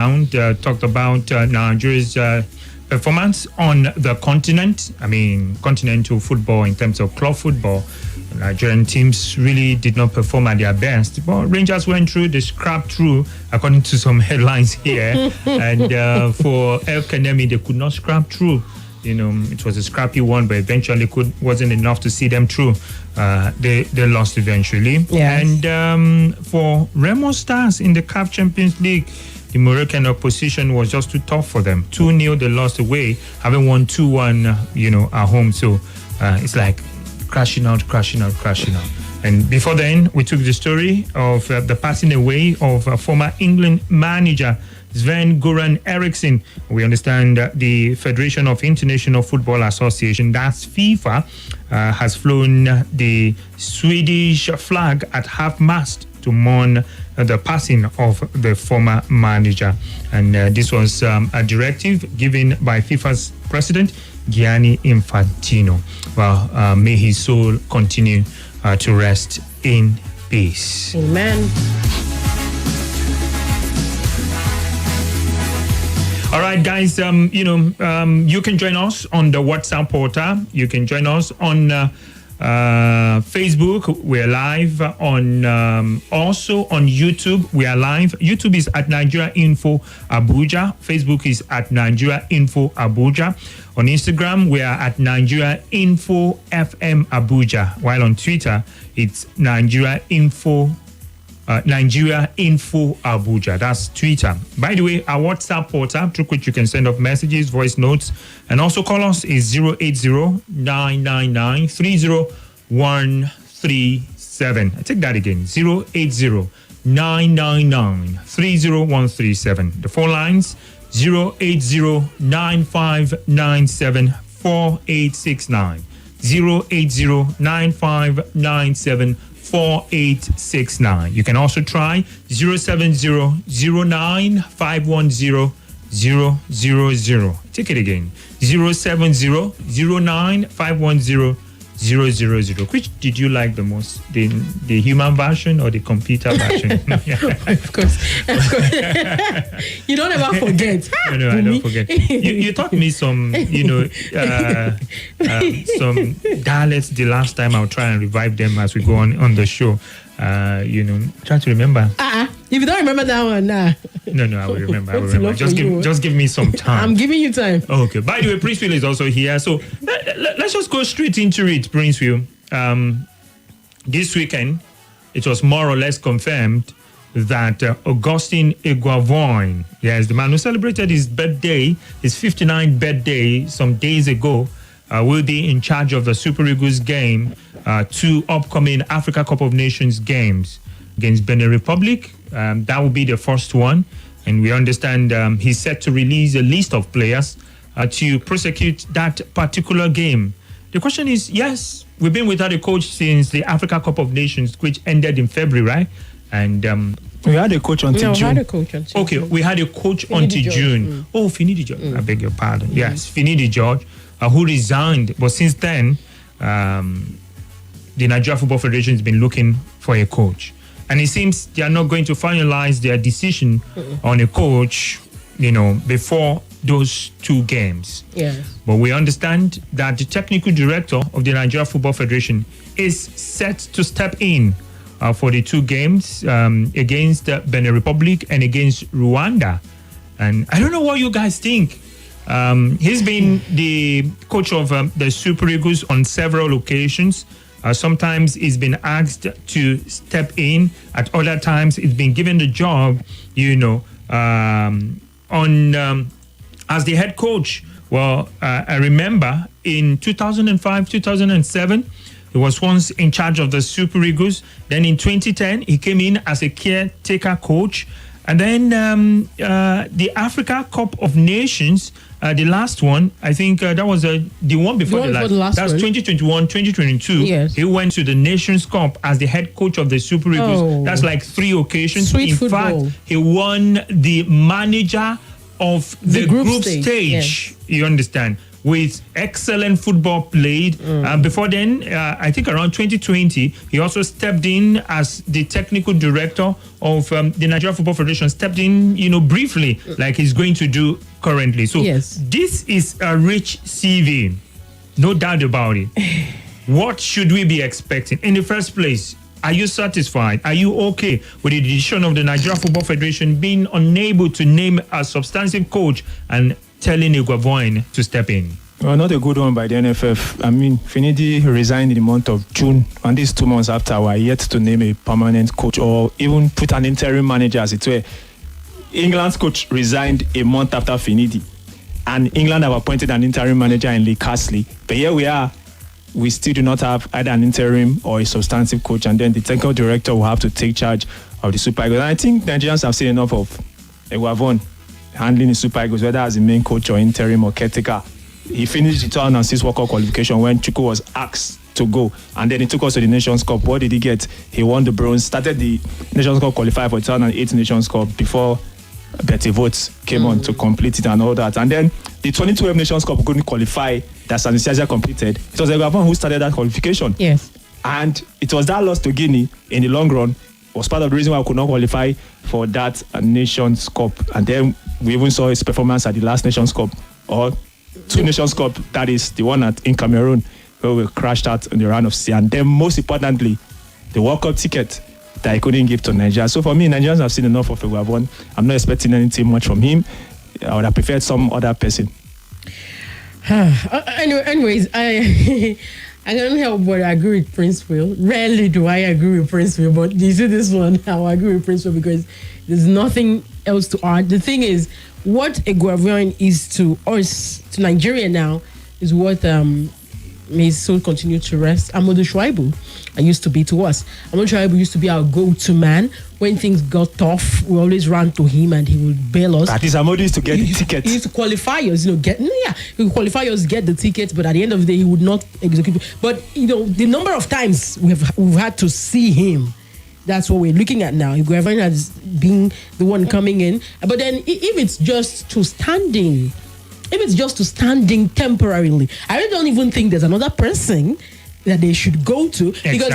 talked about Nigeria's performance on the continent. I mean, continental football in terms of club football. Nigerian teams really did not perform at their best. But Rangers went through, they scrapped through, according to some headlines here. And for El Kanemi, they could not scrap through. You know, it was a scrappy one, but eventually wasn't enough to see them through. They lost eventually. Yes. And for Remo Stars in the CAF Champions League, the Moroccan opposition was just too tough for them. 2-0, they lost away, having won 2-1, at home. So it's like crashing out. And before then, we took the story of the passing away of former England manager Sven-Göran Eriksson. We understand the Federation of International Football Association, that's FIFA, has flown the Swedish flag at half-mast to mourn the passing of the former manager. And this was a directive given by FIFA's president, Gianni Infantino. Well, may his soul continue to rest in peace. Amen. All right, guys, you can join us on the WhatsApp portal. You can join us on Facebook. We're live on also on YouTube. We are live. YouTube is at Nigeria Info Abuja. Facebook is at Nigeria Info Abuja. On Instagram, we are at Nigeria Info FM Abuja. While on Twitter, it's Nigeria Info Abuja. That's Twitter. By the way, our WhatsApp portal through which you can send off messages, voice notes, and also call us is 080-999-30137. I take that again, 080-999-30137. The phone lines 080-9597-4869. 080-9597-4869. You can also try 070-09-510-000. Take it again. 070-09-510-000. Which did you like the most? The human version or the computer version? Of course. You don't ever forget. No, I don't forget. You taught me some, some dialects the last time. I'll try and revive them as we go on the show. Try to remember. If you don't remember that one, nah. No, I will remember. Just give me some time. I'm giving you time. Okay. By the way, Princeville is also here. So let's just go straight into it, Princeville. This weekend, it was more or less confirmed that Augustine Eguavoen, yes, the man who celebrated his birthday, his 59th birthday some days ago, will be in charge of the Super Eagles game, 2 upcoming Africa Cup of Nations games against Benin Republic. That will be the first one. And we understand he's set to release a list of players to prosecute that particular game. The question is, yes, we've been without a coach since the Africa Cup of Nations, which ended in February, right? And we had a coach until June. We had a coach until June. Oh, Finidi George. I beg your pardon. Yes, Finidi George, who resigned. But since then, the Nigeria Football Federation has been looking for a coach. And it seems they are not going to finalize their decision on a coach, before those 2 games. Yes. But we understand that the technical director of the Nigeria Football Federation is set to step in for the 2 games against Benin Republic and against Rwanda. And I don't know what you guys think. He's been the coach of the Super Eagles on several occasions. Sometimes he's been asked to step in. At other times, he's been given the job, as the head coach. Well, I remember in 2005, 2007, he was once in charge of the Super Eagles. Then in 2010, he came in as a caretaker coach. And then the Africa Cup of Nations, the last one, I think that was the one before the last. That's 2021, 2022. Yes. He went to the Nations Cup as the head coach of the Super Eagles. Oh. That's like 3 occasions. Sweet in football. fact, he won the manager of the group stage. Yes. You understand? with excellent football played. Before then, I think around 2020, he also stepped in as the technical director of the Nigeria Football Federation, stepped in, briefly, like he's going to do currently. So this is a rich CV, no doubt about it. What should we be expecting? In the first place, are you satisfied? Are you okay with the decision of the Nigeria Football Federation being unable to name a substantive coach and telling Eguavoen to step in? Well, not a good one by the NFF. I mean, Finidi resigned in the month of June, and these 2 months after, we're yet to name a permanent coach or even put an interim manager, as it were. England's coach resigned a month after Finidi, and England have appointed an interim manager in Lee Castley. But here we are. We still do not have either an interim or a substantive coach, and then the technical director will have to take charge of the Super Eagles. And I think Nigerians have seen enough of Eguavoen handling the Super Eagles, whether as the main coach or interim or caretaker. He finished the 2006 World Cup qualification when Chuku was asked to go, and then he took us to the Nations Cup. What did he get? He won the bronze, started the Nations Cup qualifier for 2008 Nations Cup before Betty Votes came on to complete it and all that. And then the 2012 Nations Cup couldn't qualify, that Sanisiaja completed. It was Eguavoen who started that qualification. Yes. And it was that loss to Guinea in the long run was part of the reason why we could not qualify for that Nations Cup. And then we even saw his performance at the last Nations Cup, or 2 Nations Cup, that is the one in Cameroon, where we crashed out in the round of C. And then most importantly, the World Cup ticket that he couldn't give to Nigeria. So for me, Nigerians have seen enough of Eguavoen. I'm not expecting anything much from him. I would have preferred some other person. Anyways, I can't help but agree with Prince Will. Rarely do I agree with Prince Will, but you see this one, I will agree with Prince Will because there's nothing else to add. The thing is, what Eguavoen is to us, to Nigeria now, is what may his soul continue to rest. Amadou Shuaibu used to be to us. Amadou Shuaibu used to be our go-to man. When things got tough, we always ran to him and he would bail us. That is, Amadou used to get the tickets. He used to qualify us, he would qualify us, get the tickets, but at the end of the day, he would not execute. But, the number of times we've had to see him, that's what we're looking at now. Eguavoen has been the one coming in. But then if it's just to standing temporarily, I really don't even think there's another person that they should go to, because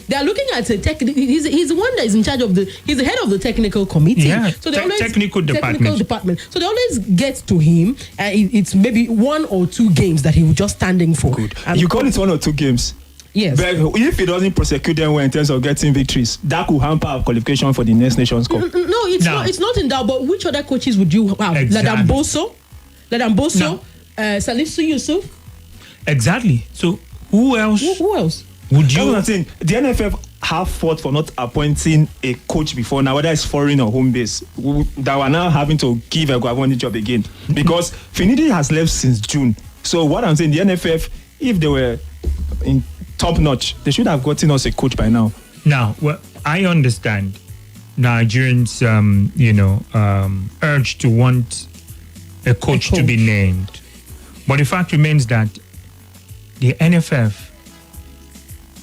they're looking at a he's the one that is in charge of he's the head of the technical committee. Yeah, so they always, technical department. So they always get to him. It's maybe 1 or 2 games that he was just standing for. Good. You call it 1 or 2 games? Yes. But if he doesn't prosecute them well in terms of getting victories, that could hamper our qualification for the next Nations Cup. No, it's not in doubt. But which other coaches would you have? Exactly. Ladamboso, Salisu Yusuf. Exactly. So who else? Who else? Would you? I'm saying the NFF have fought for not appointing a coach before now, whether it's foreign or home base, that we're now having to give Eguavoen the job again, because Finidi has left since June. So what I'm saying, the NFF, if they were in top notch, they should have gotten us a coach by now. Now, well, I understand Nigerians, urge to want a coach to be named, but the fact remains that the NFF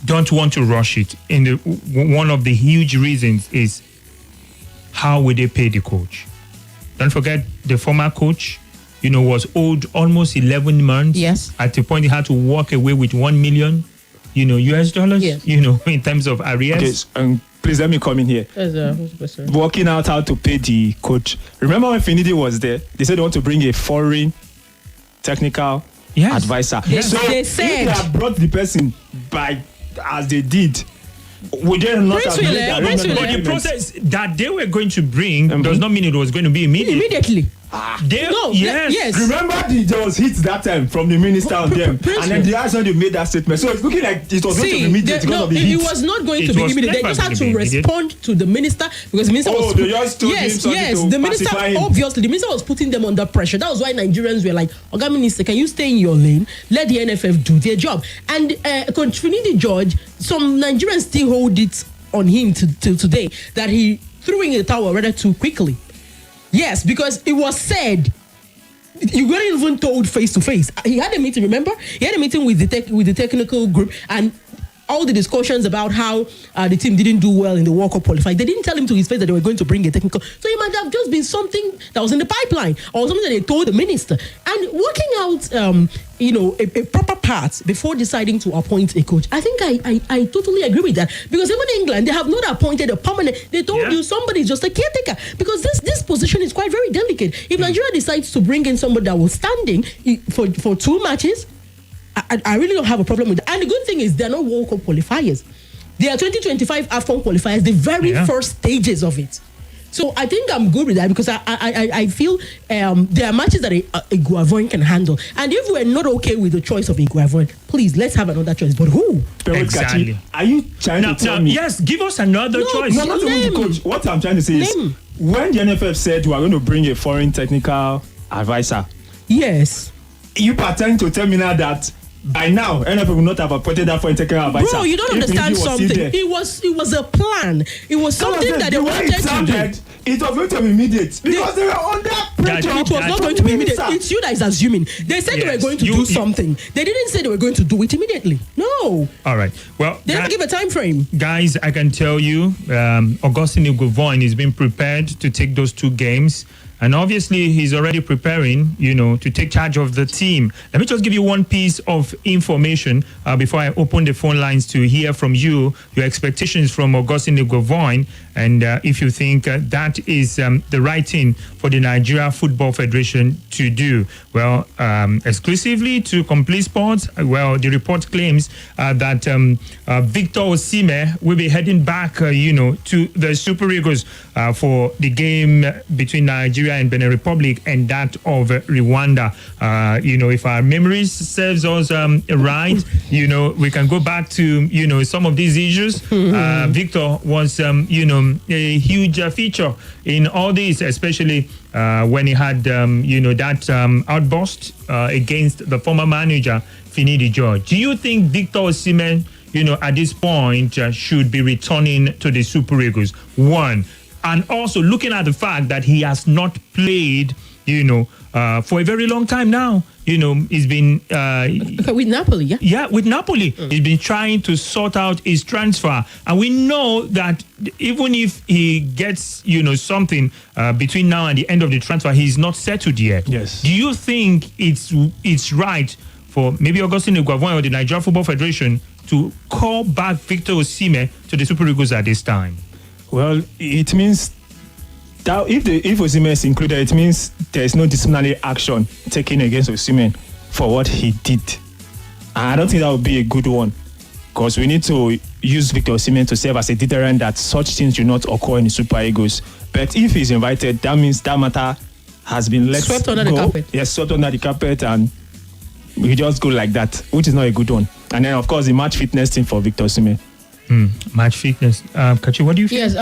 don't want to rush it. One of the huge reasons is how would they pay the coach? Don't forget the former coach, was owed almost 11 months. Yes. At the point he had to walk away with 1 million, US dollars. Yes. In terms of arrears. Okay, please let me come in here. Working out how to pay the coach. Remember when Finidi was there? They said they want to bring a foreign technical advisor. Yes. So They if said, they have brought the person by as they did, would they not have made the arrangement? But the process that they were going to bring does not mean it was going to be immediately. Yes. Remember there was hits that time from the minister on them, and then the when they made that statement. So it's looking like it was going to be immediate because of the hits. It was not going to be immediate. They just had to respond to the minister, because the minister was. They just told him something to pacify him. Obviously, the minister was putting them under pressure. That was why Nigerians were like, "Oga Minister, can you stay in your lane? Let the NFF do their job." And Finidi George, some Nigerians still hold it on him till today that he threw in the towel rather too quickly. Yes, because it was said, you weren't even told face to face. He had a meeting, remember? He had a meeting with the technical group, and all the discussions about how the team didn't do well in the World Cup qualifier. They didn't tell him to his face that they were going to bring a technical. So it might have just been something that was in the pipeline, or something that they told the minister. And working out, a proper path before deciding to appoint a coach. I think I totally agree with that, because even England, they have not appointed a permanent. They told you somebody is just a caretaker, because this position is quite very delicate. If Nigeria decides to bring in somebody that was standing for 2 matches, I really don't have a problem with that. And the good thing is they're not World Cup qualifiers. They are 2025 AFCON qualifiers, the very first stages of it. So I think I'm good with that, because I feel there are matches that Eguavoen can handle. And if we're not okay with the choice of Eguavoen, please, let's have another choice. But who? Exactly. Are you trying to tell me? Yes, give us another choice. No, not even the coach. What I'm trying to say is, when the NFF said we are going to bring a foreign technical advisor, yes, you pretend to tell me now that by now NFF will not have appointed that foreign technical advisor. Bro, you don't understand something. It was a plan. It was something that they wanted to do. It was going to be immediate, because they were under pressure. It was not going to be immediate. It's you that is assuming. They said they were going to do something. They didn't say they were going to do it immediately. No. All right. Well, they didn't give a time frame. Guys, I can tell you, Augustine Eguavoen is being prepared to take those 2 games. And obviously, he's already preparing, to take charge of the team. Let me just give you one piece of information before I open the phone lines to hear from you, your expectations from Augustine Eguavoen, and if you think that is the right thing for the Nigeria Football Federation to do. Well, exclusively to Complete Sports, the report claims that Victor Osimhen will be heading back, to the Super Eagles for the game between Nigeria and Benin Republic and that of Rwanda. If our memories serves us right, we can go back to, some of these issues. Victor was, a huge feature in all this, especially when he had, that outburst against the former manager, Finidi George. Do you think Victor Osimhen, at this point should be returning to the Super Eagles? One. And also looking at the fact that he has not played, for a very long time now. He's been... with Napoli, yeah? Yeah, with Napoli. He's been trying to sort out his transfer. And we know that even if he gets, something between now and the end of the transfer, he's not settled yet. Yes. Do you think it's right for maybe Augustine Eguavoen or the Nigeria Football Federation to call back Victor Osimhen to the Super Eagles at this time? Well, it means that if Osimhen is included, it means there is no disciplinary action taken against Osimhen for what he did. And I don't think that would be a good one, because we need to use Victor Osimhen to serve as a deterrent that such things do not occur in the Super Eagles. But if he's invited, that means that matter has been swept under the carpet. Yes, swept under the carpet, and we just go like that, which is not a good one. And then, of course, the match fitness thing for Victor Osimhen. Match fitness. Kachi, what do you feel? Yes,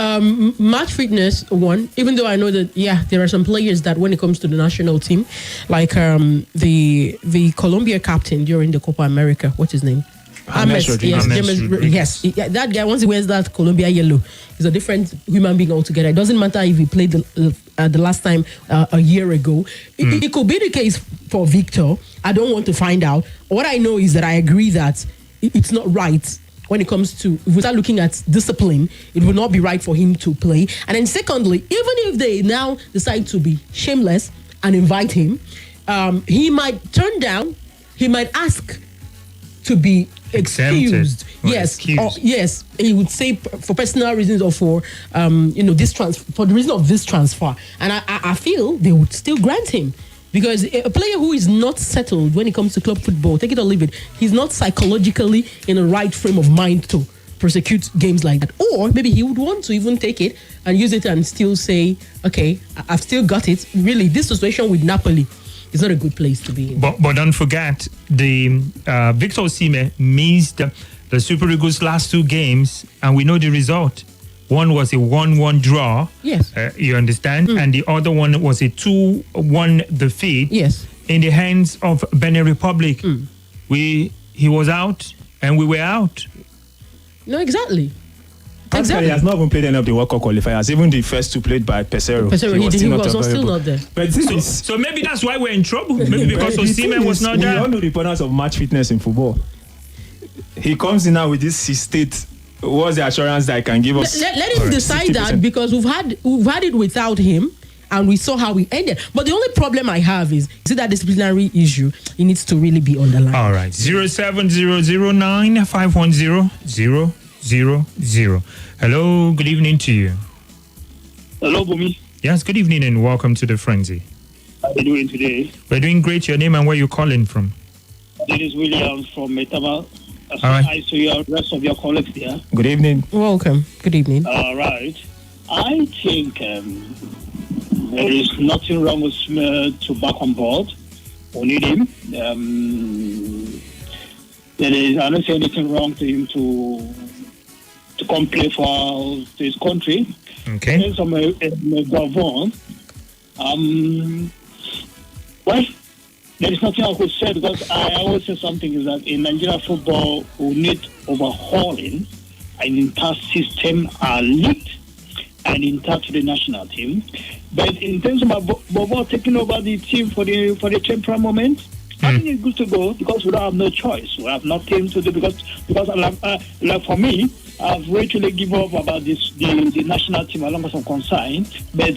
match fitness, one. Even though I know that, there are some players that when it comes to the national team, like the Colombia captain during the Copa America, what's his name? James Rodriguez. Yes, that guy, once he wears that Colombia yellow, he's a different human being altogether. It doesn't matter if he played the last time a year ago. It could be the case for Victor. I don't want to find out. What I know is that I agree that it's not right. When it comes to, if we start looking at discipline, it will not be right for him to play. And then secondly, even if they now decide to be shameless and invite him, he might turn down, he might ask to be excused. Yes, he would say for personal reasons or for this for the reason of this transfer. And I feel they would still grant him. Because a player who is not settled when it comes to club football, take it or leave it, he's not psychologically in the right frame of mind to prosecute games like that. Or maybe he would want to even take it and use it and still say, okay, I've still got it. Really, this situation with Napoli is not a good place to be in. But don't forget, the Victor Osimhen missed the Super Eagles' last 2 games, and we know the result. One was a 1-1 draw. Yes. You understand? And the other one was a 2-1 defeat. Yes. In the hands of Benin Republic. He was out and we were out. No, exactly. He has not even played any of the World Cup qualifiers. Even the first 2 played by Pesero. He was still not there. But so maybe that's why we're in trouble. Maybe because Osimhen was not there. We all know the importance of match fitness in football. He comes in now with this state. What's the assurance that I can give us? Let him decide that, because we've had it without him, and we saw how we ended. But the only problem I have is that disciplinary issue. It needs to really be underlined. All right. 07009510000. Hello, good evening to you. Hello, Bumi. Yes, good evening and welcome to the Frenzy. How are you doing today? We're doing great. Your name and where you calling from? This is William from Metama. All right. I see your rest of your colleagues there. Good evening. Welcome. Good evening. All right. I think there is nothing wrong with Smith to back on board. We need him. I don't see anything wrong to him to come play for his country. Okay. In terms of Eguavoen, well, there is nothing I could say because I always say something is that in Nigeria football we need overhauling, and entire system are linked and intact to the national team. But in terms of Bobo taking over the team for the temporary moment, I think it's good to go because we don't have no choice. We have nothing to do because like for me, I've really given up about the national team along with some concern. But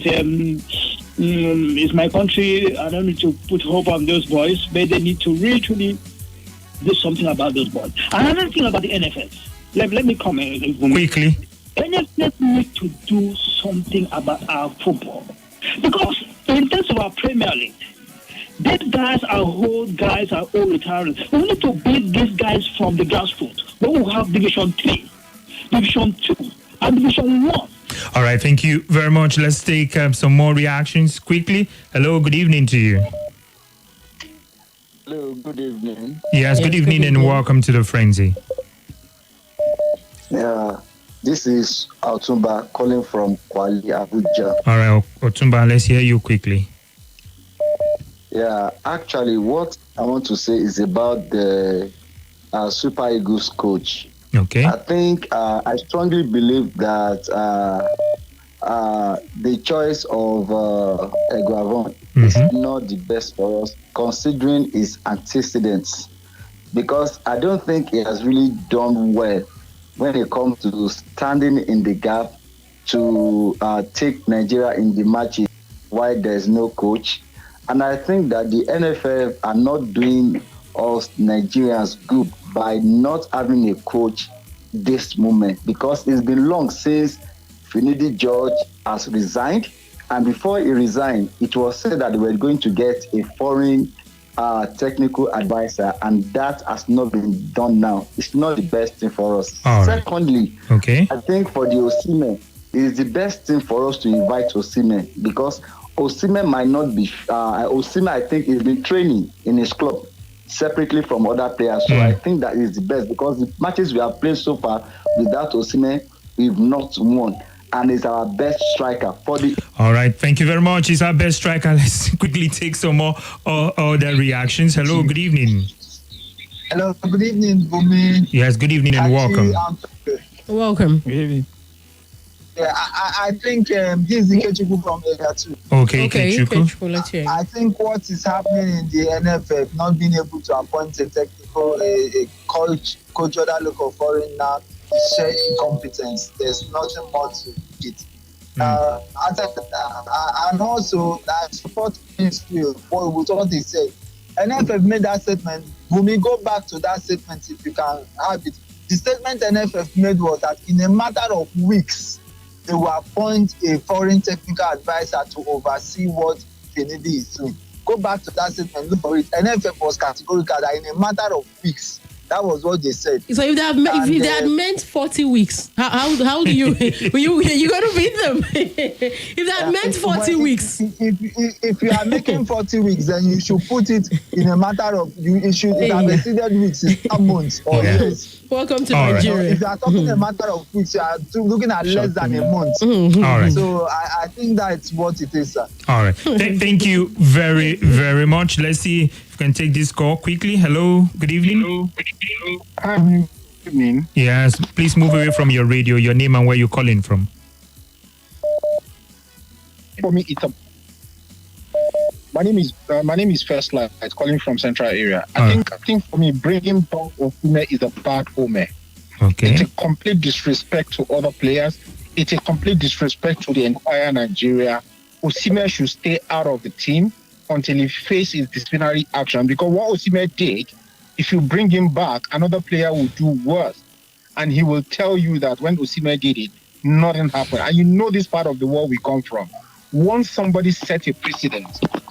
it's my country. I don't need to put hope on those boys, but they need to really do something about those boys. Another thing about the NFS. Let me comment Quickly. NFS need to do something about our football because in terms of our Premier League, these guys are old guys, are all retired. We need to beat these guys from the grassroots. We will have Division 3, Division 2, and Division 1. All right. Thank you very much. Let's take some more reactions quickly. Hello. Good evening to you. Hello, good evening. Yes. Good evening and welcome to the Frenzy. Yeah, this is Otumba calling from Kwali, Abuja. All right, Otumba, let's hear you quickly. Yeah, actually, what I want to say is about the Super Eagles coach. Okay. I think I strongly believe that the choice of Eguavoen is not the best for us, considering his antecedents, because I don't think he has really done well when it comes to standing in the gap to take Nigeria in the matches while there's no coach. And I think that the NFF are not doing us Nigerians good by not having a coach this moment, because it's been long since Finidi George has resigned. And before he resigned, it was said that they were going to get a foreign technical advisor, and that has not been done now. It's not the best thing for us. All right. Secondly, okay, I think for the Osimhen, it is the best thing for us to invite Osimhen, because Osimhen might not be. Osimhen, I think, has been training in his club separately from other players. So I think that is the best, because the matches we have played so far without Osimhen, we've not won. And is our best striker for the. All right, thank you very much. He's our best striker. Let's quickly take some more other reactions. Hello, good evening. Hello, good evening, Bumi. Yes, good evening and welcome. Welcome. Good evening. Yeah, I think this is the Kechuku from Area 2. Okay, Kechuku, let's hear. I think what is happening in the NFF, not being able to appoint a technical a coach other local foreigner, is sheer incompetence. There's nothing more to it. And also, I support ministry with what they said. NFF made that statement. When we go back to that statement, if you can have it, the statement NFF made was that in a matter of weeks, they will appoint a foreign technical advisor to oversee what Kennedy is doing. Go back to that statement, look for it. NFF was categorical that in a matter of weeks, that was what they said. So if they had meant 40 weeks, how do you you got to beat them? If they had meant 40 weeks, if you are making 40 weeks, then you should put it in a matter of it have exceeded weeks, it's not months or years. Welcome to All Nigeria. Right. So if you are talking a matter of weeks, you are looking at less than a month. All right. So I think that's what it is, sir. All right. Thank you very, very much. Let's see if we can take this call quickly. Hello. Good evening. Hi, good evening. Yes. Please move away from your radio. Your name and where you're calling from. For me, my name is First Light. It's calling from Central Area. I think for me, bringing Paul Ofume is a bad omen. Okay. It's a complete disrespect to other players. It's a complete disrespect to the entire Nigeria Osimhen should stay out of the team until he faces disciplinary action. Because what Osimhen did, if you bring him back, another player will do worse. And he will tell you that when Osimhen did it, nothing happened. And you know this part of the world we come from. Once somebody sets a precedent,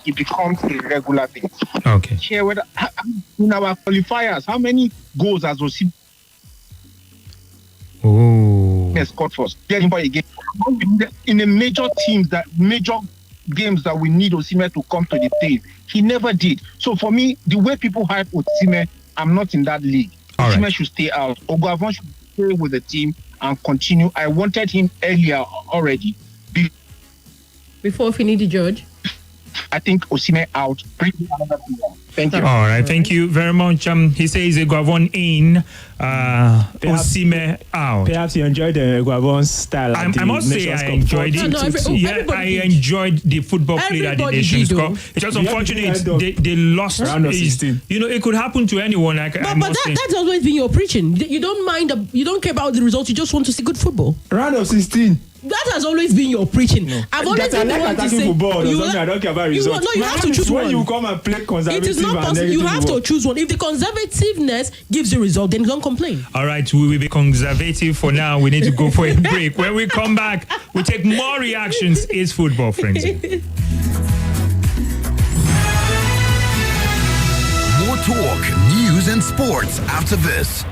it becomes a regular thing. Okay. Here, in our qualifiers, how many goals has Osimhen scored for us? In a major teams, major games that we need Osimhen to come to the team, he never did. So for me, the way people hype Osimhen, I'm not in that league. Osimhen should stay out. Eguavoen should stay with the team and continue. I wanted him earlier already. Before Finidi George? I think Osimhen out. Bring another player. Thank you. All right, thank you very much. He says Eguavoen in, Osimhen out. Perhaps you enjoyed the Eguavoen's style. I must say I enjoyed it. I enjoyed the football played at the Nations Cup. It's just unfortunate they lost. Round of 16. You know, it could happen to anyone. But that's always been your preaching. You don't mind, you don't care about the results. You just want to see good football. Round of 16. That has always been your preaching. No. I've always been the one to say football. I don't care about results. No, you have to choose one. When you come and play conservative, it is not possible. You have to choose one. If the conservativeness gives you result, then don't complain. All right, we will be conservative for now. We need to go for a break. When we come back, we take more reactions. It's Football Frenzy. More talk, news, and sports after this.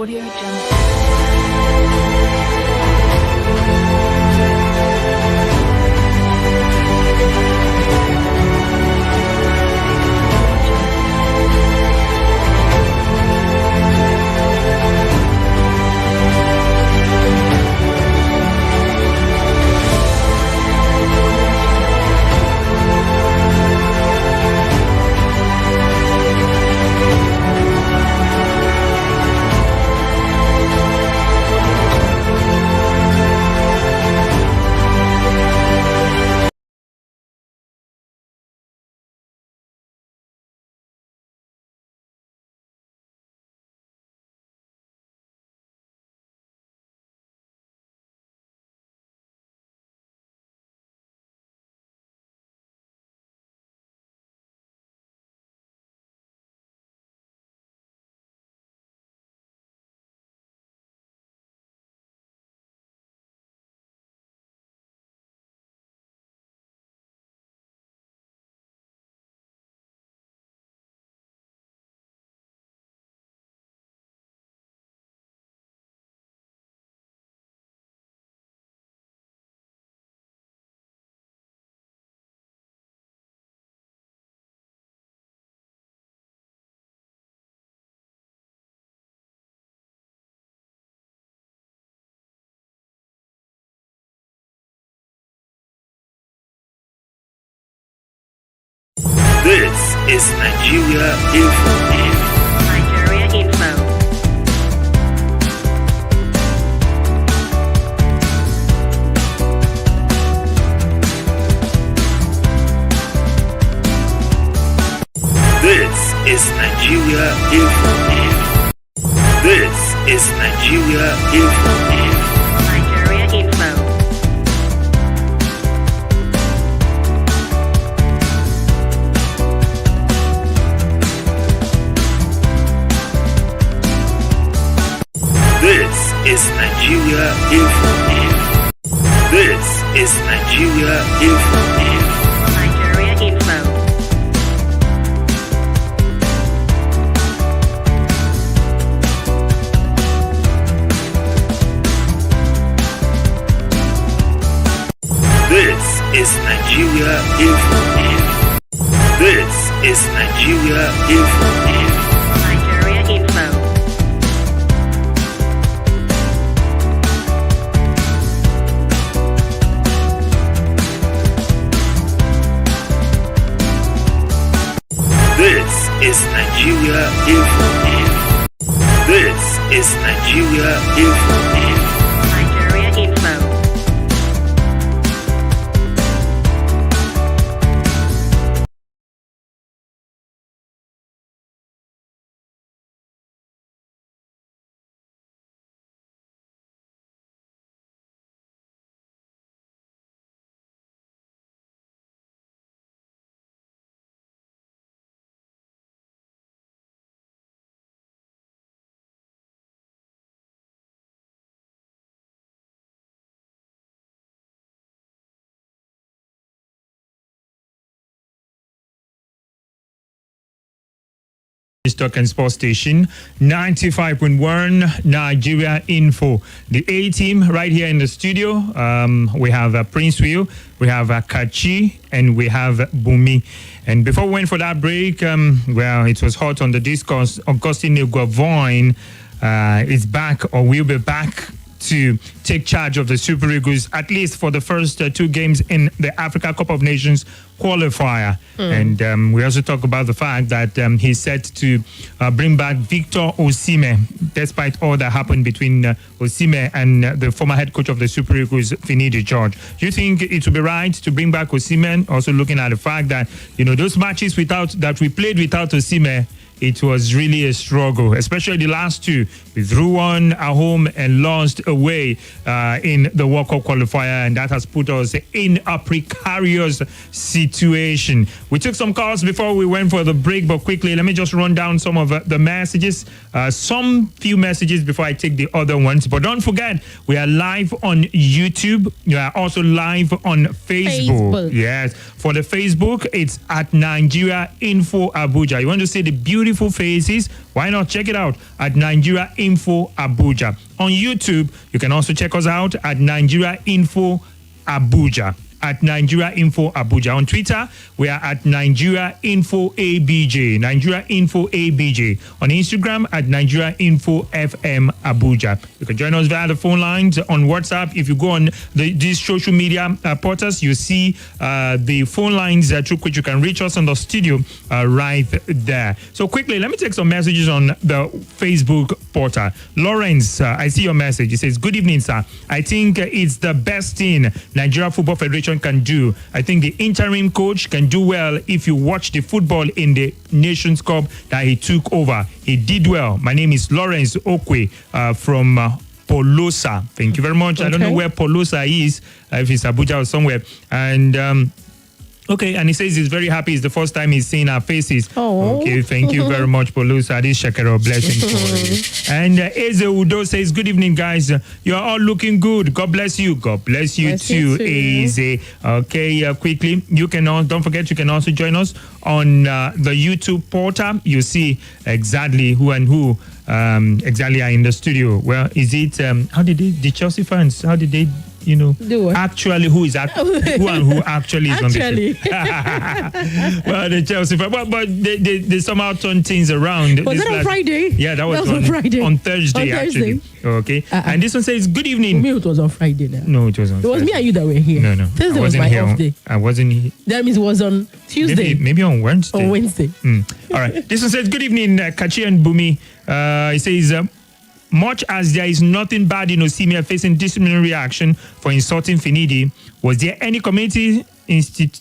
Audio Jungle. is Nigeria Info. Nigeria Info. This is Nigeria Info. This is Nigeria Info. Nigeria Info. This is Nigeria Info. This is Nigeria Info. Nigeria Info. This is Nigeria Info. This is Nigeria Info. Nigeria Info. This is Nigeria Info. This is Nigeria Info. Nigeria Info. Stock and Sports Station 95.1 Nigeria Info. The A team right here in the studio. We have Prince Will, we have Kachi, and we have Bumi. And before we went for that break, well, it was hot on the discourse. Augustine Eguavoen is back, or will be back, to take charge of the Super Eagles, at least for the first two games in the Africa Cup of Nations qualifier. And we also talk about the fact that he's set to bring back Victor Osimhen, despite all that happened between Osimhen and the former head coach of the Super Eagles, Finidi George. Do you think it would be right to bring back Osimhen? Also looking at the fact that, you know, those matches that we played without Osimhen, it was really a struggle, especially the last two. We drew one at home and lost away in the World Cup qualifier, and that has put us in a precarious situation. We took some calls before we went for the break, but quickly, let me just run down some of the messages. Some few messages before I take the other ones. But don't forget, we are live on YouTube. We are also live on Facebook. Yes. For the Facebook, it's at Nigeria Info Abuja. You want to see the beautiful faces? Why not check it out at Nigeria Info Abuja. On YouTube, you can also check us out at Nigeria Info Abuja. At Nigeria Info Abuja. On Twitter, we are at Nigeria Info ABJ. Nigeria Info ABJ. On Instagram, at Nigeria Info FM Abuja. You can join us via the phone lines. On WhatsApp, if you go on these social media portals, you see the phone lines through which you can reach us on the studio right there. So quickly, let me take some messages on the Facebook portal. Lawrence, I see your message. He says, good evening, sir. I think it's the best thing Nigeria Football Federation can do. I think the interim coach can do well if you watch the football in the Nations Cup that he took over. He did well. My name is Lawrence Okwe from Polosa. Thank you very much. Okay. I don't know where Polosa is, if it's Abuja or somewhere. And okay, and he says he's very happy. It's the first time he's seen our faces. Oh. Okay, thank you very much, Polusa. This Shakero blessing for you. And Eze Udo says, good evening, guys. You are all looking good. God bless you. God bless you too, Eze. Okay, quickly, you can also, don't forget, you can also join us on the YouTube portal. You see exactly who and who exactly are in the studio. Well, is it, how did the Chelsea fans, how did they Do what? actually who and who actually is Actually. on the show. Well, the Chelsea, but they somehow turned things around. Was that on Friday? Yeah, that was on Friday. On Thursday, On Thursday. actually. Okay. And this one says, good evening. For me, it was on Friday now. No, it was on It was Thursday. me and you that were here. No. Thursday I was wasn't my here. off day. I wasn't here. That means it was on Tuesday. Maybe on Wednesday. On Wednesday. All right. This one says, good evening, Kachi and Bumi. He says, much as there is nothing bad in Osimhen facing disciplinary action for insulting Finidi, was there any committee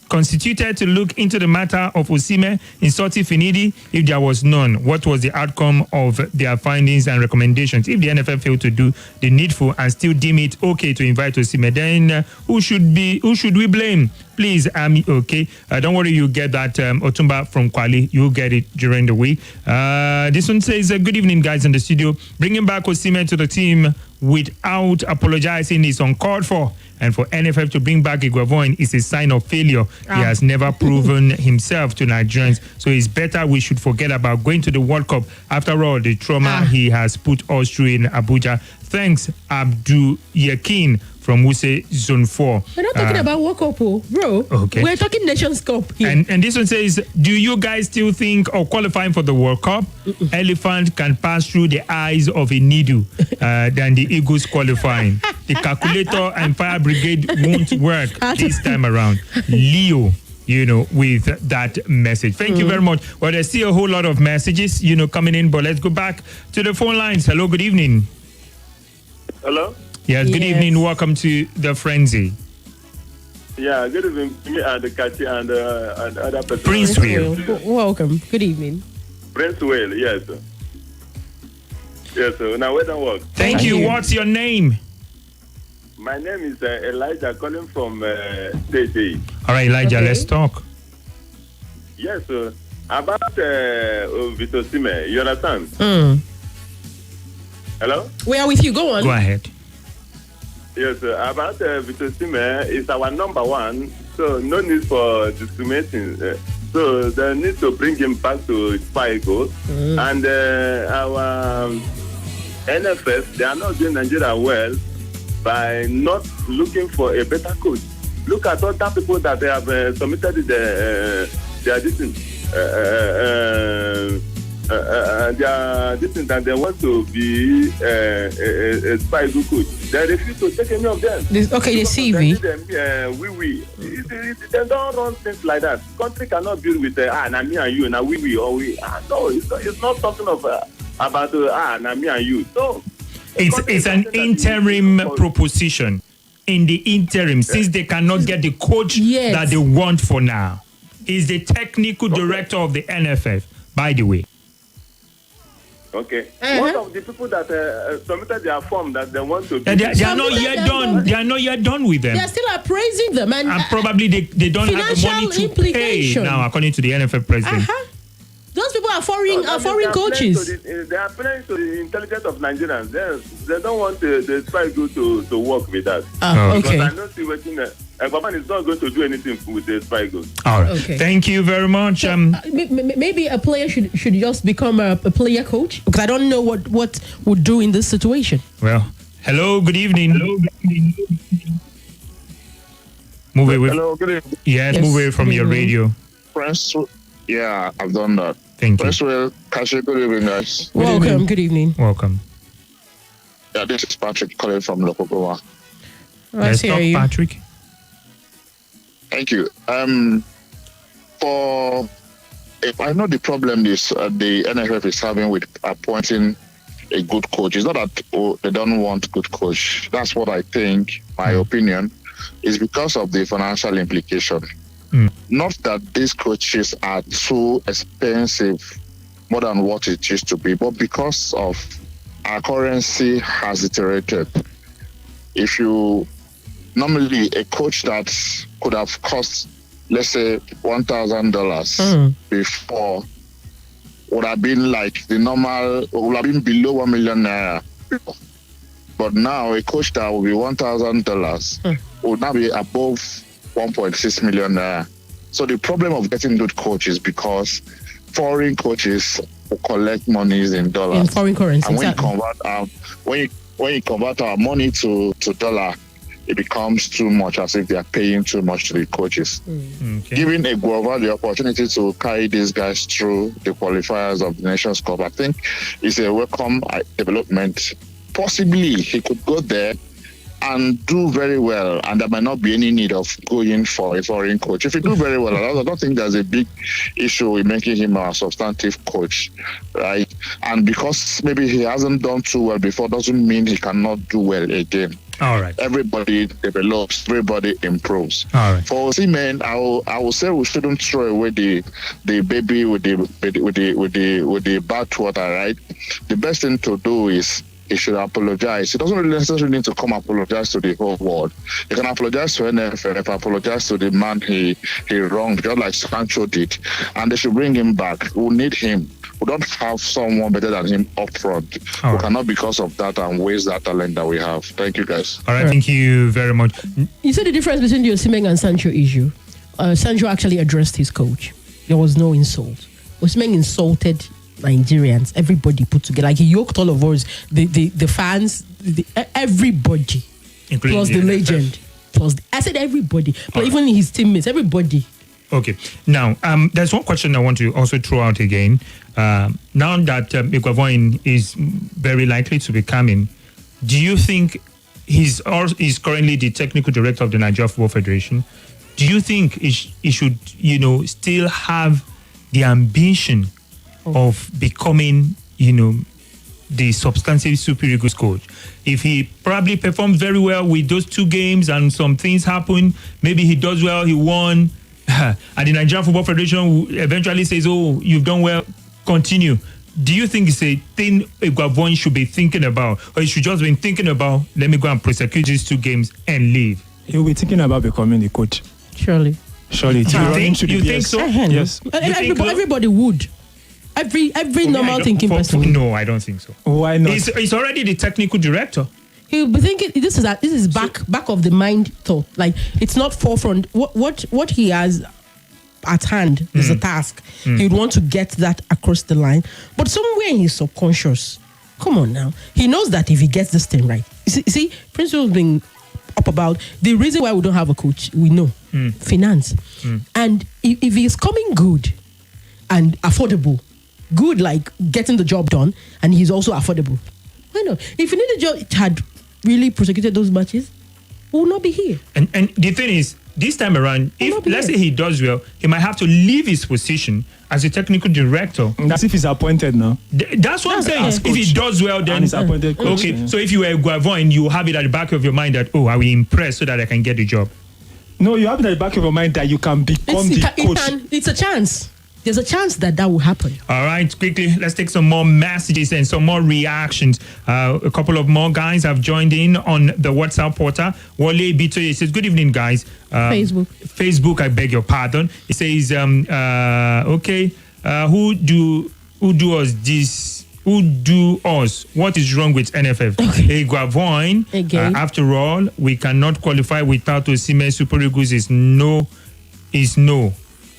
constituted to look into the matter of Osimhen insulting Finidi? If there was none, what was the outcome of their findings and recommendations? If the NFF failed to do the needful and still deem it okay to invite Osimhen, then who should we blame? Please, okay. Don't worry, you get that Otumba from Kwali. You'll get it during the week. This one says, good evening, guys in the studio. Bringing back Osimhen to the team without apologizing is uncalled for. And for NFF to bring back Eguavoen is a sign of failure. He has never proven himself to Nigerians. So it's better we should forget about going to the World Cup. After all, the trauma he has put us through in Abuja. Thanks, Abdul Yakin from Wuse Zone 4. We're not talking about World Cup, bro. Okay. We're talking Nations Cup here. And this one says, do you guys still think of qualifying for the World Cup? Elephant can pass through the eyes of a needle than the Eagles qualifying. The calculator and fire brigade won't work this time around. Leo, with that message. Thank you very much. Well, there's still a whole lot of messages, coming in, but let's go back to the phone lines. Hello, good evening. Hello? Yes, good evening. Welcome to the Frenzy. Yeah, good evening to me and the Kachi and other person. Prince Will. Welcome. Good evening. Prince Will, yes. Yes, now wait and work. Thank you. What's your name? My name is Elijah, calling from State. All right, Elijah, let's talk. Yes, about Vito Sime, you understand? Hello? We are with you. Go on. Go ahead. Yes, about Vito Sime is our number one, so no need for discriminating. So they need to bring him back to Spike. And our NFF, they are not doing Nigeria well by not looking for a better coach. Look at all the people that they have submitted their distance that they want to be a spy coach. They refuse to take any of them. The CV. They don't run things like that. Country cannot build with na me and you, na we or we. No, it's not something of about na me and you. No. It's an interim proposition. In the interim, since they cannot get the coach that they want for now, is the technical director of the NFF, by the way. Okay. One of the people that submitted their form that they want to be... They are not yet done. They are not yet done with them. They are still appraising them. And probably they don't have the money to pay now, according to the NFF president. Those people are foreign coaches. They are playing to the intelligence of Nigerians. They don't want the spy to work with that. Okay. Because I know see what Eguavoen is not going to do anything with the spy go. All right. Okay. Thank you very much. So, maybe a player should just become a player coach, because I don't know what would do in this situation. Well, hello, good evening. Move away. Hello, good evening. Yes, move away from your radio. Prince, yeah, I've done that. Thank you. Prince Will, Kashi, good evening, guys. Good evening. Welcome. Yeah, this is Patrick calling from Lokogowa. Let's talk, Patrick. Thank you. If I know the problem is the NFF is having with appointing a good coach. It's not that they don't want good coach. That's what I think. My opinion is because of the financial implication. Not that these coaches are too expensive, more than what it used to be, but because of our currency has deteriorated. If you normally a coach that could have cost, let's say, $1,000 before would have been like the normal, would have been below 1 million naira. But now a coach that will be $1,000 would now be above 1.6 million naira. So the problem of getting good coaches because foreign coaches will collect monies in dollars. In foreign currency. And when you convert when you convert our money to dollar, it becomes too much, as if they are paying too much to the coaches. Okay. Giving Eguavoen the opportunity to carry these guys through the qualifiers of the Nations Cup, I think, is a welcome development. Possibly he could go there and do very well, and there might not be any need of going for a foreign coach. If he do very well, I don't think there's a big issue with making him a substantive coach, right? And because maybe he hasn't done too well before, doesn't mean he cannot do well again. All right. Everybody develops, everybody improves. All right. For Osimhen, I will say we shouldn't throw away the baby with the bathwater, right? The best thing to do is he should apologize. He doesn't really necessarily need to come apologize to the whole world. He can apologize to NFF, apologize to the man he wronged, just like Sancho did. And they should bring him back. We need him. We don't have someone better than him up front. We cannot, because of that, and waste that talent that we have. Thank you, guys. All right, thank you very much. You said the difference between the Osimhen and Sancho issue. Sancho actually addressed his coach. There was no insult. Osimhen insulted Nigerians, everybody put together. Like, he yoked all of us, the fans, everybody, including plus the legend. I said everybody, but even his teammates, everybody. Okay. Now, there's one question I want to also throw out again. Now that Eguavoen is very likely to be coming, do you think he's currently the technical director of the Nigeria Football Federation? Do you think he should, still have the ambition of becoming, the substantive Super Eagles coach? If he probably performs very well with those 2 games and some things happen, maybe he does well, he won, and the Nigerian Football Federation eventually says, oh, you've done well, continue. Do you think it's a thing Eguavoen should be thinking about, or he should just be thinking about, let me go and prosecute these 2 games and leave? He'll be thinking about becoming the coach. Surely. You think so? Yes. Everybody would. Every normal thinking person. No, I don't think so. Why not? He's already the technical director. He'll be thinking this is back of the mind thought. Like, it's not forefront. What he has at hand is a task. He would want to get that across the line. But somewhere in his subconscious, come on now, he knows that if he gets this thing right, you see, Principal's been up about the reason why we don't have a coach. We know finance, and if he's coming good and affordable. Good, like getting the job done, and he's also affordable. Why not? If Finidi had really prosecuted those matches, we will not be here. And the thing is, this time around, if let's say he does well, he might have to leave his position as a technical director. That's if he's appointed now. That's what I'm saying. If he does well, then he's appointed coach. Okay. So if you were Eguavoen, you have it at the back of your mind that, oh, I will impress so that I can get the job. No, you have it at the back of your mind that you can become the coach. It's a chance. There's a chance that will happen. All right, quickly, let's take some more messages and some more reactions. A couple of more guys have joined in on the WhatsApp portal. Wale Bitoye says, good evening, guys. Facebook, I beg your pardon. He says, okay, who do us this? Who do us? What is wrong with NFF? Okay. Eguavoen, after all, we cannot qualify without Osimhen. Super Eagles is no.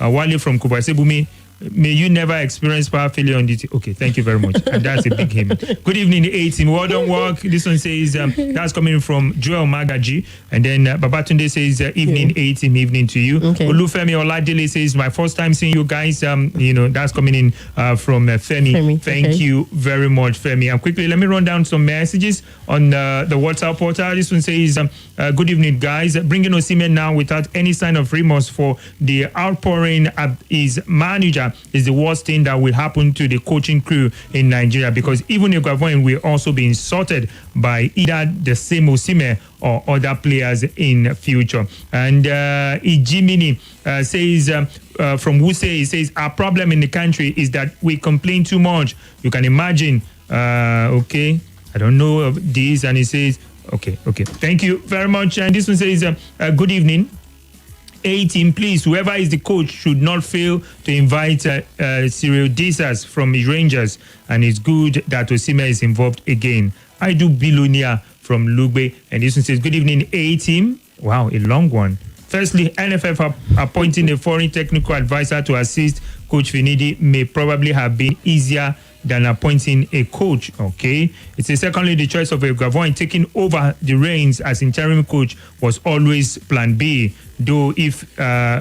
Wale from Kuba Sebumi, may you never experience power failure on the okay, thank you very much. And that's a big hymn. Good evening, 18. Well done work. This one says that's coming from Joel Magaji. And then Babatunde says evening, 18, evening to you. Okay. Olufemi Oladele says my first time seeing you guys. That's coming in from Femi. Thank you very much, Femi. And quickly, let me run down some messages on the WhatsApp portal. This one says good evening, guys. Bringing Osimhen now without any sign of remorse for the outpouring at his manager is the worst thing that will happen to the coaching crew in Nigeria, because even Eguavoen will also be insulted by either the same Osimhen or other players in future. And Ijimini says from Wuse, he says our problem in the country is that we complain too much. You can imagine. Okay, I don't know of this, and he says okay. Thank you very much. And this one says good evening. 18, please, whoever is the coach should not fail to invite Cyril Desas from Rangers, and it's good that Osimhen is involved again. I do Bilonia from Lugbe, and this one says, good evening, 18. Wow, a long one. Firstly, NFF are appointing a foreign technical advisor to assist Coach Finidi may probably have been easier than appointing a coach. Okay, it says secondly, the choice of Eguavoen taking over the reins as interim coach was always plan B. Though if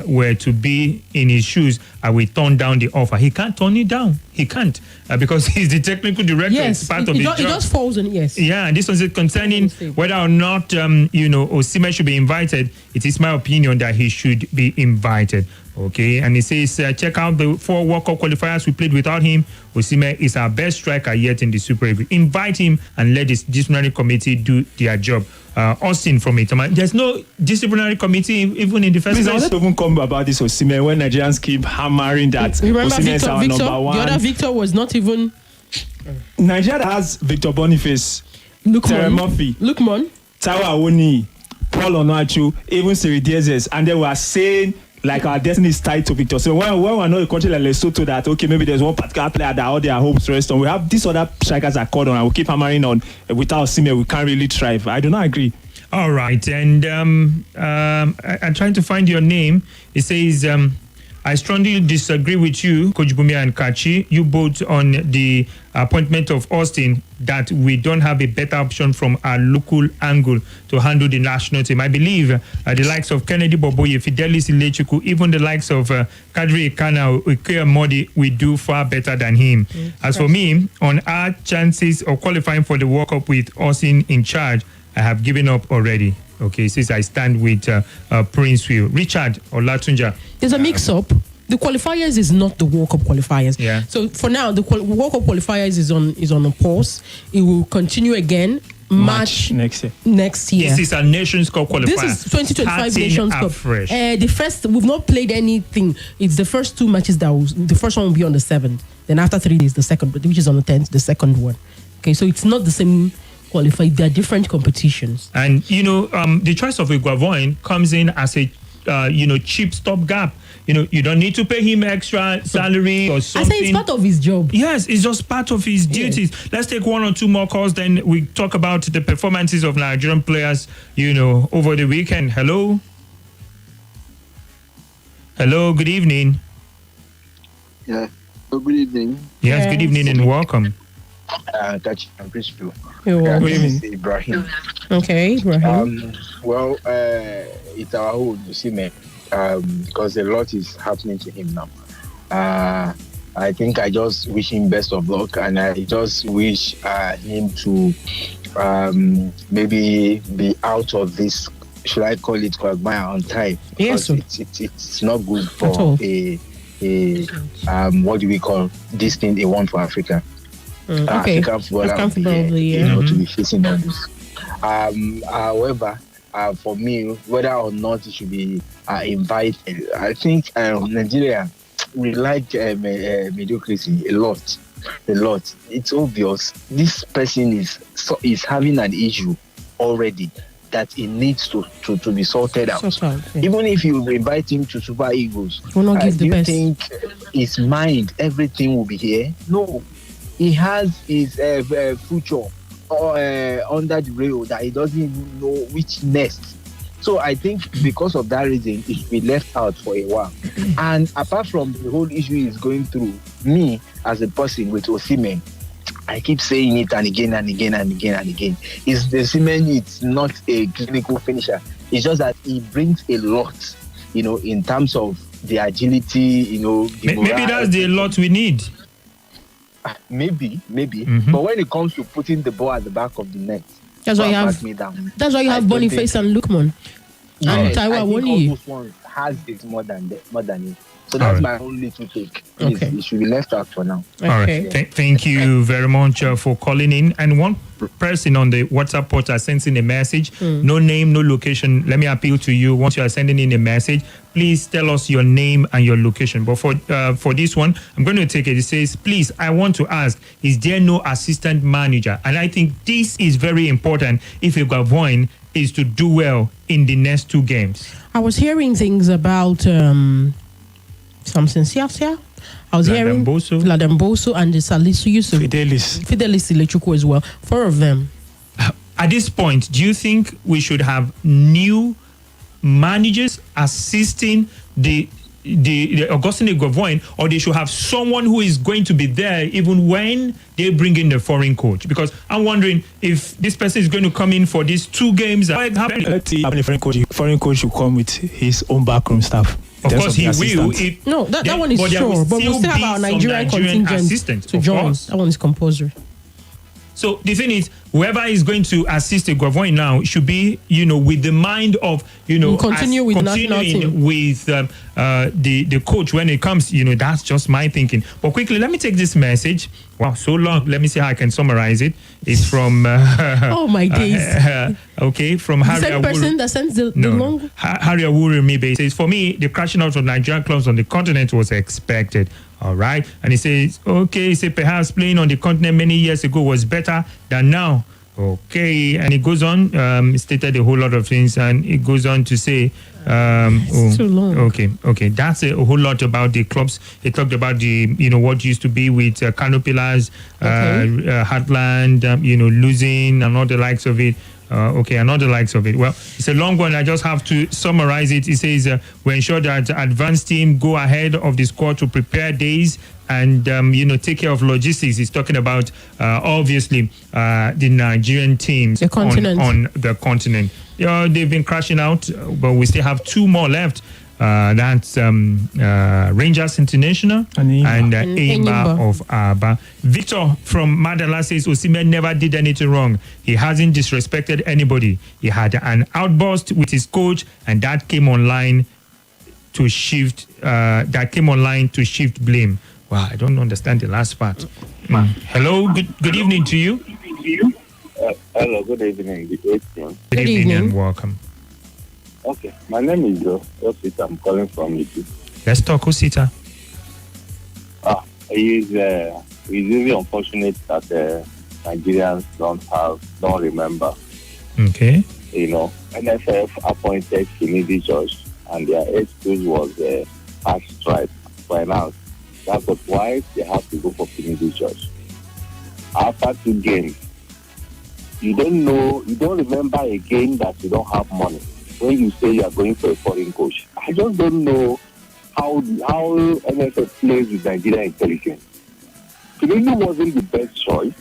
were to be in his shoes, I will turn down the offer. He can't turn it down. He can't because he's the technical director. Yes, it's part of his job. It just falls on yes. Yeah, and this one is concerning whether or not Osimhen should be invited. It is my opinion that he should be invited. Okay, and it says check out the 4 World Cup qualifiers we played without him. Osimhen is our best striker yet in the Super Eagles. Invite him and let this disciplinary committee do their job. Austin from Itama. There's no disciplinary committee even in the first place. I wanted to even come about this Osimhen when Nigerians keep hammering that Osimhen is our number one. The other Victor was not even. Nigeria has Victor Boniface, Terry Murphy, Lukman, Tawa Awoni, Paul Onuachu, even Siri Diezes, and they were saying like our destiny is tied to Victor. So when we're not a country like Lesotho that okay maybe there's one particular player that all their hopes rest on, we have these other strikers are called on and we keep hammering on. Without Osimhen we can't really thrive. I do not agree. All right, and I'm trying to find your name. It says I strongly disagree with you, Coach Bumi and Kachi. You both on the appointment of Austin that we don't have a better option from our local angle to handle the national team. I believe the likes of Kennedy Boboye, Fidelis Ilechuku, even the likes of Kadri Ekana, Ikea Modi, we do far better than him. As for me, on our chances of qualifying for the World Cup with Austin in charge, I have given up already. Okay, since I stand with Prince Will. Richard Olatunja. There's a mix-up. The qualifiers is not the World Cup qualifiers. Yeah. So for now, the World Cup qualifiers is on a pause. It will continue again March next year. This is a Nations Cup qualifier. This is 2025 Nations Cup. Fresh. The first, we've not played anything. It's the first 2 matches the first one will be on the 7th. Then after 3 days, the second, which is on the 10th, the second one. Okay, so it's not the same qualified. They are different competitions. And the choice of Eguavoen comes in as a cheap stopgap. You don't need to pay him extra salary or something. I say it's part of his job. Yes, it's just part of his duties. Yes. Let's take 1 or 2 more calls, then we talk about the performances of Nigerian players, over the weekend. Hello, good evening. Yeah, good evening. Yes, good evening and welcome. That's Principal. Good evening. Ibrahim. Okay, Ibrahim. Well, it's our own, Osimhen, because a lot is happening to him now. I think I just wish him best of luck, and I just wish him to maybe be out of this, should I call it quagmire, on time. Yes, it's not good for a what do we call this thing they want for Africa. Okay. African football to be facing all this. However, for me, whether or not it should be invited, I think Nigeria, we like mediocrity a lot. It's obvious this person is having an issue already that it needs to be sorted out. Even if you invite him to Super Eagles, will not give do the you best. think his mind, everything will be here? No. He has his future under the rail that he doesn't even know which nest. So I think because of that reason, it should be left out for a while. And apart from the whole issue he's going through, me as a person with Osimhen, I keep saying it and again and again and again and again. Osimhen is not a clinical finisher. It's just that he brings a lot, in terms of the agility, the maybe that's the lot we need. Maybe. But when it comes to putting the ball at the back of the net, that's why you have Boniface and Lukman. And Taiwa Awoni. Those ones has it more than it. So that's my only little take. Okay. It should be left out for now. All right. Thank you very much for calling in. And one person on the WhatsApp portal sends in a message. No name, no location. Let me appeal to you. Once you are sending in a message, please tell us your name and your location. But for this one, I'm going to take it. It says, please, I want to ask, is there no assistant manager? And I think this is very important if Eguavoen is to do well in the next 2 games. I was hearing things about Samson Siasia. I was hearing Vladimir Boso and the Salisu Yusuf. Fidelis Ilechuku as well. 4 of them. At this point, do you think we should have new managers assisting the the Augustine Eguavoen, or they should have someone who is going to be there even when they bring in the foreign coach? Because I'm wondering if this person is going to come in for these 2 games. Let's see, having a foreign coach will come with his own backroom staff. Of course, he will. No, that one is sure. But we'll still have our Nigerian contingent to join. That one is compulsory. So the thing is, whoever is going to assist Eguavoen now should be, with the mind of, continue with the national team. With the coach when it comes. That's just my thinking. But quickly, let me take this message. Wow, so long. Let me see how I can summarize it. It's from. Oh my days. Okay, from the Harry. Same person that sends the long. Harry Awurimibe says, for me, the crashing out of Nigerian clubs on the continent was expected. All right. And he says, perhaps playing on the continent many years ago was better than now. Okay. And he goes on, stated a whole lot of things, and it goes on to say, it's too long. Okay. That's a whole lot about the clubs. He talked about what used to be with Canopilas, Heartland, losing and all the likes of it. And all the likes of it. Well, it's a long one. I just have to summarize it. He says, we ensure that advanced team go ahead of the squad to prepare days and, take care of logistics. He's talking about, obviously, the Nigerian teams on the continent. They've been crashing out, but we still have 2 more left. That's Rangers International and Enyimba of Aba. Victor from Madala says Osimhen never did anything wrong. He hasn't disrespected anybody. He had an outburst with his coach, and that came online to shift. Blame. Wow, I don't understand the last part. Hello, good evening to you. Hello, good evening. Good evening and welcome. Okay, my name is Osita. I'm calling from Iti. Let's talk, Osita. It's really unfortunate that Nigerians don't remember. Okay. NFF appointed Finidi George, and their excuse was harsh strike finance. That's why they have to go for Finidi George. After 2 games, you don't remember a game that you don't have money. When you say you are going for a foreign coach, I just don't know how NFF plays with Nigerian intelligence. Finidi wasn't the best choice.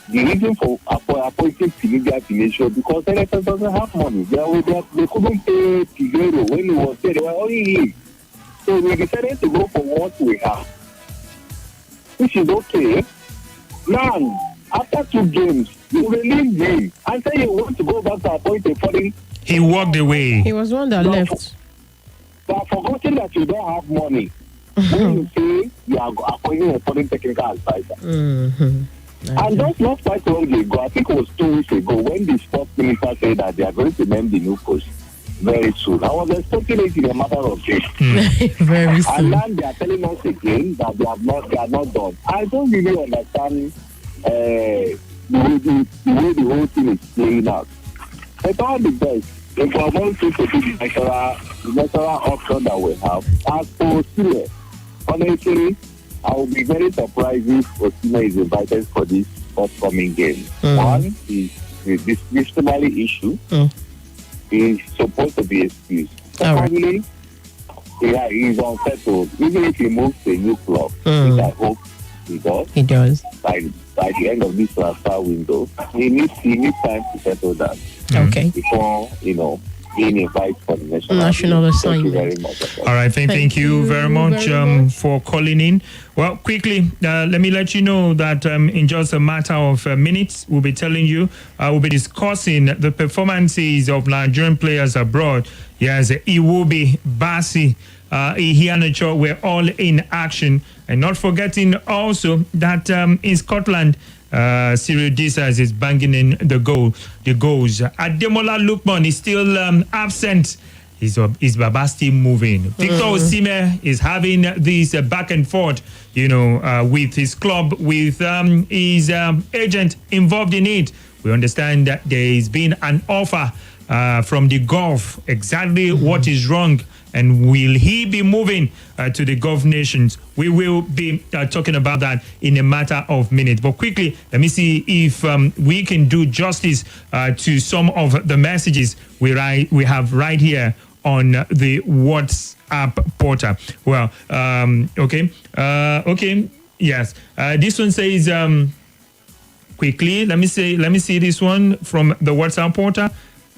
The reason for appointing Finidi at Initial because NFF doesn't have money. They couldn't pay Figueroa when he was there. They were only him. So we decided to go for what we have, which is okay. Now, after 2 games, you release him and say you want to go back to appoint a foreign. He walked away. He was one that left. But forgetting that you don't have money, when you say you are appointing a foreign technical advisor. And that's not quite long ago. I think it was 2 weeks ago when the sports minister said that they are going to name the new coach very soon. I was expecting it in a matter of days. Very soon. And now they are telling us again that they are not done. I don't really understand the way the whole thing is playing out. But all the best. If we want to be the natural option that we have, as for Osime, honestly, I will be very surprised if Osime is invited for this upcoming game. One is the disciplinary issue. Is supposed to be excused. Secondly, he's unsettled. Even if he moves to a new club, which I hope he does. He does. By the end of this transfer window, he needs time to settle down. Okay. Before being invited for the national assignment. Thank you very much. All right, thank you very much for calling in. Well, quickly, let me let you know that in just a matter of minutes, we'll be telling you, we'll be discussing the performances of Nigerian players abroad. Yes, Iwobi, Basi, Iheanacho were all in action. And not forgetting also that in Scotland, Cyril Dissas is banging in the goals. Ademola Lookman is still absent. Is Baba still moving? Victor Osimhen is having this back and forth, with his club, with his agent involved in it. We understand that there has been an offer from the Gulf. Exactly what is wrong? And will he be moving to the Gulf nations? We will be talking about that in a matter of minutes. But quickly, let me see if we can do justice to some of the messages we have right here on the WhatsApp WhatsApp portal. Well, okay. Yes. This one says, quickly, let me see this one from the WhatsApp portal.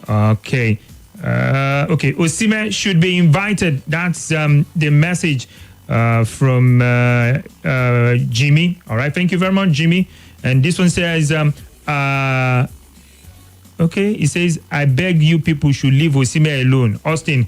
Okay. Osimhen should be invited. That's the message from Jimmy. All right. Thank you very much, Jimmy. And this one says, it says, I beg you people should leave Osimhen alone. Austin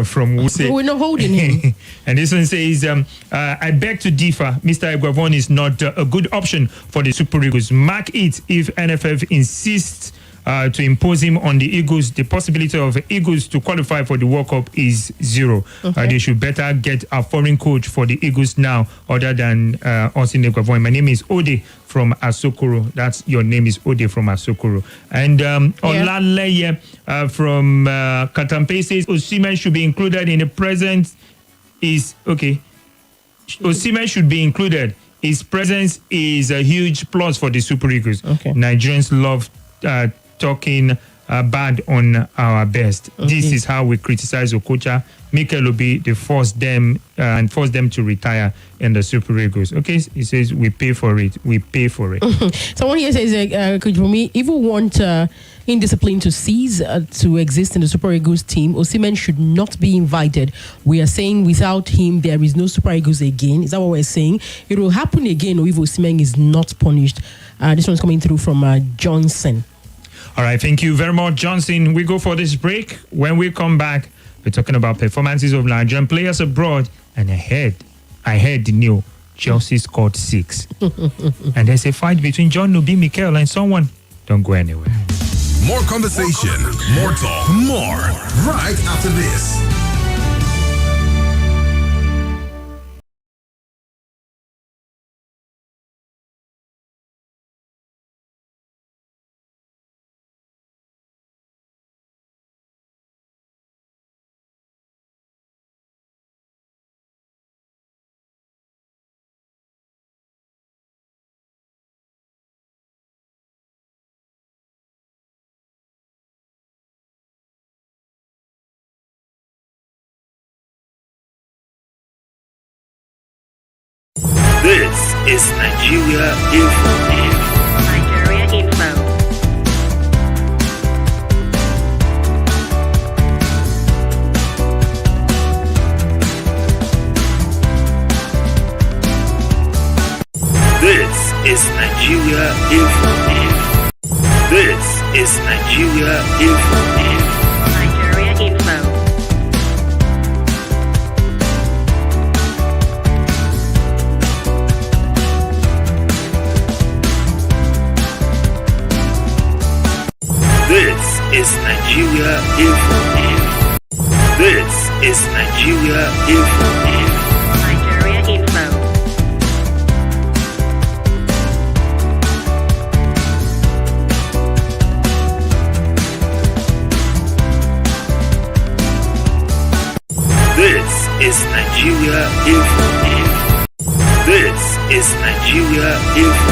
from Wuse. We're not holding him. And this one says, I beg to differ. Mr. Eguavoen is not a good option for the Super Eagles. Mark it if NFF insists to impose him on the Eagles. The possibility of Eagles to qualify for the World Cup is zero. Okay. They should better get a foreign coach for the Eagles now other than Austin Eguavoen. My name is Ode from Asokoro. That's your name is Ode from Asokoro. And Olaleye from Katampe says Osimhen should be included in the present is okay. Osimhen should be included. His presence is a huge plus for the Super Eagles. Okay. Nigerians love talking bad on our best. Okay. This is how we criticize Okocha. Mikel Obi, they force them to retire in the Super Eagles. Okay, he says we pay for it. We pay for it. Someone here says, Coach Bumi, if we want indiscipline to cease to exist in the Super Eagles team, Osimhen should not be invited. We are saying without him, there is no Super Eagles again. Is that what we're saying? It will happen again if Osimhen is not punished. This one's coming through from Johnson. All right, thank you very much, Johnson. We go for this break. When we come back, we're talking about performances of Nigerian players abroad. And I heard the new Chelsea scored 6. And there's a fight between John Nobi, Mikel, and someone. Don't go anywhere. More conversation, more talk, more right after this. This is Nigeria Info. Nigeria Info. This is Nigeria Info. This is Nigeria Info. Nigeria Info. This is Nigeria Info. This is Nigeria Info. Nigeria Info. This is Nigeria Info. This is Nigeria Info.